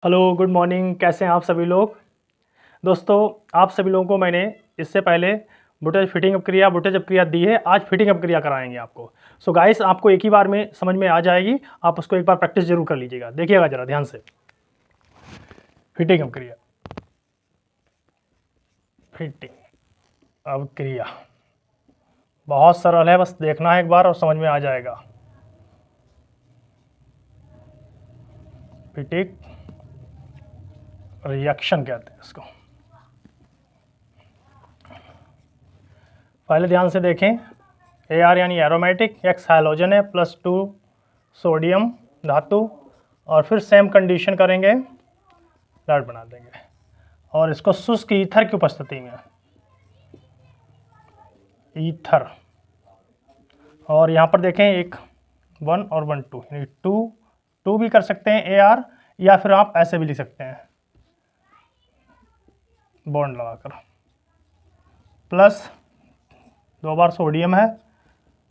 Hello, good morning. कैसे हैं आप सभी लोग। दोस्तों, आप सभी लोगों को मैंने इससे पहले वोल्टेज फिटिंग अपक्रिया, वोल्टेज अपक्रिया दी है। आज फिटिंग अपक्रिया कराएंगे आपको। सो गाइस, आपको एक ही बार में समझ में आ जाएगी। आप उसको एक बार प्रैक्टिस जरूर कर लीजिएगा। देखिएगा जरा ध्यान से। फिटिंग अपक्रिया, फिटिंग अपक्रिया बहुत सरल है, बस देखना है एक बार और समझ में आ जाएगा। फिटिंग रिएक्शन कहते हैं इसको। पहले ध्यान से देखें। AR यानी एरोमेटिक, X हैलोजन है, +2 सोडियम धातु, और फिर सेम कंडीशन करेंगे, डॉट बना देंगे, और इसको शुष्क ईथर की उपस्थिति में, ईथर, और यहाँ पर देखें एक 1 और 1 2 यानी 2 भी कर सकते हैं AR, या फिर आप ऐसे भी लिख सकते हैं बॉन्ड लगाकर। प्लस 2 बार सोडियम है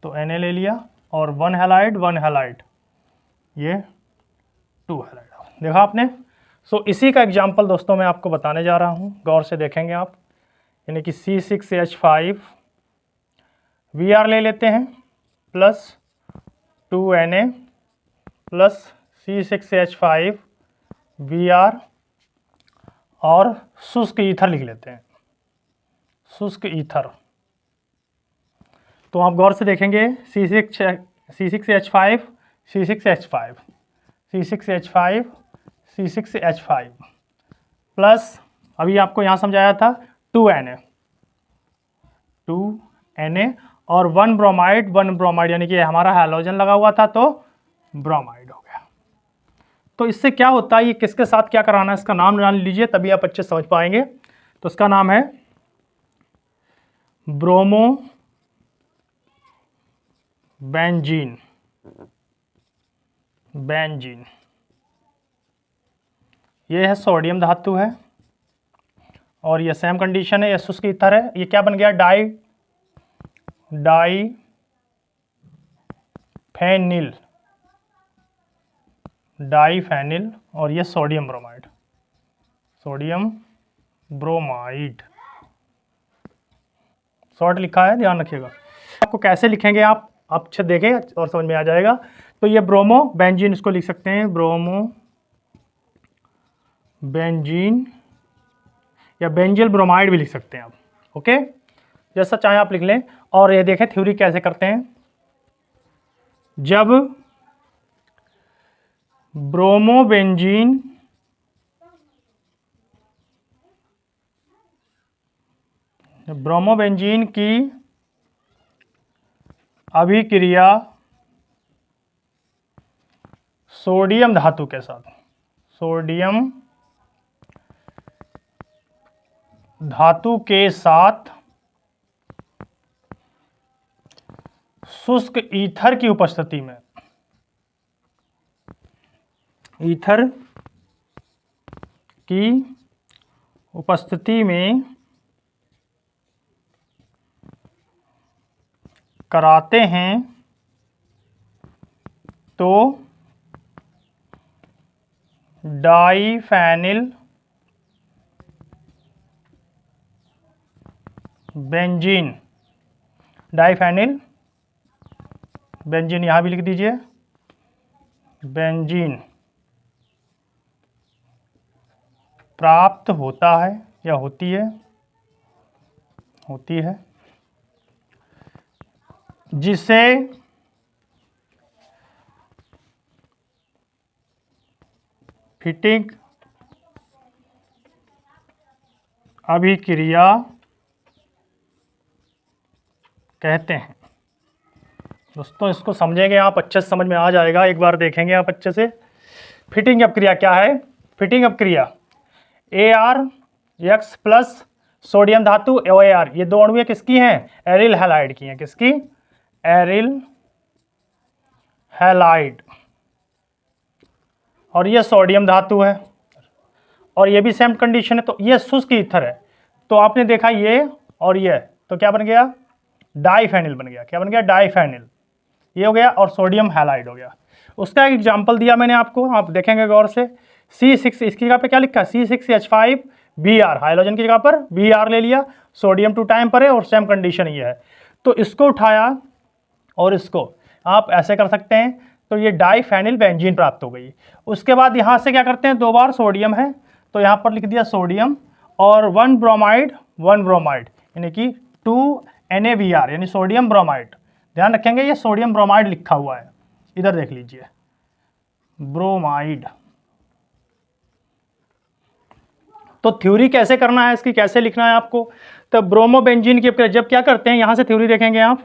तो Na ले लिया, और 1 हैलाइड 1 हैलाइड, ये 2 हैलाइड। देखा आपने। सो इसी का एग्जाम्पल दोस्तों मैं आपको बताने जा रहा हूँ, गौर से देखेंगे आप। यानी कि C6H5 Vr ले लेते हैं, plus 2Na plus C6H5 Vr, और शुष्क ईथर लिख लेते हैं, शुष्क ईथर। तो आप गौर से देखेंगे C6H5 C6H5 C6H5 C6H5 plus, अभी आपको यहाँ समझाया था 2Na और 1 ब्रोमाइड, यानी कि हमारा हैलोजन लगा हुआ था तो ब्रोमाइड हो गया। तो इससे क्या होता है, ये किसके साथ क्या कराना है, इसका नाम जान लीजिए, तभी आप अच्छे समझ पाएंगे। तो इसका नाम है ब्रोमो बेंजीन। ये है सोडियम धातु है, और ये सेम कंडीशन है, ये शुष्क ईथर है। ये क्या बन गया, डाईफेनिल, और ये सोडियम ब्रोमाइड, शॉर्ट लिखा है, ध्यान रखिएगा। आपको कैसे लिखेंगे आप अच्छे देखें और समझ में आ जाएगा। तो ये ब्रोमो बेंजीन, इसको लिख सकते हैं ब्रोमो बेंजीन, या बेंजिल ब्रोमाइड भी लिख सकते हैं आप। ओके, जैसा चाहे आप लिख लें। और ये देखें थ्योरी कैसे करते हैं। जब ब्रोमोबेंजीन की अभिक्रिया सोडियम धातु के साथ, सोडियम धातु के साथ शुष्क ईथर की उपस्थिति में, ईथर की उपस्थिति में कराते हैं तो डाईफेनिल बेंजीन, यहां भी लिख दीजिए, बेंजीन प्राप्त होता है या होती है, जिसे फिटिंग अभिक्रिया कहते हैं। दोस्तों, इसको समझेंगे आप, अच्छे से समझ में आ जाएगा। एक बार देखेंगे आप अच्छे से। फिटिंग अपक्रिया क्या है। फिटिंग अपक्रिया ArX प्लस सोडियम धातु OAr, ये दो अणुएं किसकी हैं, एरिल हैलाइड की हैं। किसकी, एरिल हैलाइड, और ये सोडियम धातु है, और ये भी सेम कंडीशन है। तो ये शुष्क ईथर है, तो आपने देखा ये और ये, तो क्या बन गया, डाईफेनिल बन गया। क्या बन गया, डाईफेनिल, ये हो गया, और सोडियम हैलाइड हो गया। उसका एक एग्जाम्पल दिया मैंने आपको, आप देखेंगे गौर से। C6 इसकी जगह पे क्या लिखा है, C6H5Br, हाइड्रोजन की जगह पर Br ले लिया, सोडियम 2 टाइम पर है और सेम कंडीशन ये है। तो इसको उठाया और इसको आप ऐसे कर सकते हैं, तो ये डाइफेनिल बेंजीन प्राप्त हो गई। उसके बाद यहाँ से क्या करते हैं, 2 बार सोडियम है तो यहाँ पर लिख दिया सोडियम और 1 ब्रोमाइड यानी कि 2 NaBr यानी सोडियम ब्रोमाइड। ध्यान रखेंगे ये सोडियम ब्रोमाइड लिखा हुआ है, इधर देख लीजिए ब्रोमाइड। तो थ्योरी कैसे करना है इसकी, कैसे लिखना है आपको, तो ब्रोमोबेंजीन की जब क्या करते हैं, यहां से थ्योरी देखेंगे आप,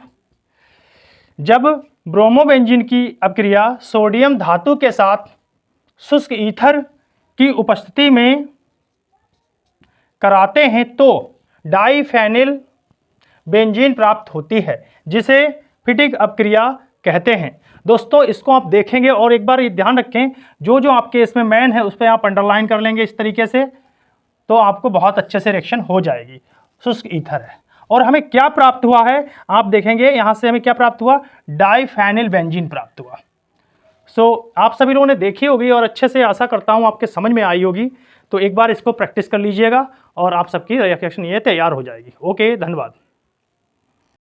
जब ब्रोमोबेंजीन की अपक्रिया सोडियम धातु के साथ शुष्क ईथर की उपस्थिति में कराते हैं तो डाइफेनिल बेंजीन प्राप्त होती है, जिसे फिटिक अपक्रिया कहते हैं। दोस्तों इसको आप देखेंगे और एक बार ये ध्यान रखें, जो जो आपके इसमें मैन है उस पर आप अंडरलाइन कर लेंगे इस तरीके से, तो आपको बहुत अच्छे से रिएक्शन हो जाएगी। शुष्क ईथर है और हमें क्या प्राप्त हुआ है, आप देखेंगे यहां से हमें क्या प्राप्त हुआ, डाइफेनिल बेंजीन प्राप्त हुआ। आप सभी लोगों ने देखी होगी और अच्छे से आशा करता हूं आपके समझ में आई होगी। तो एक बार इसको प्रैक्टिस कर लीजिएगा और आप सबकी रिएक्शन ये तैयार हो जाएगी। ओके, धन्यवाद।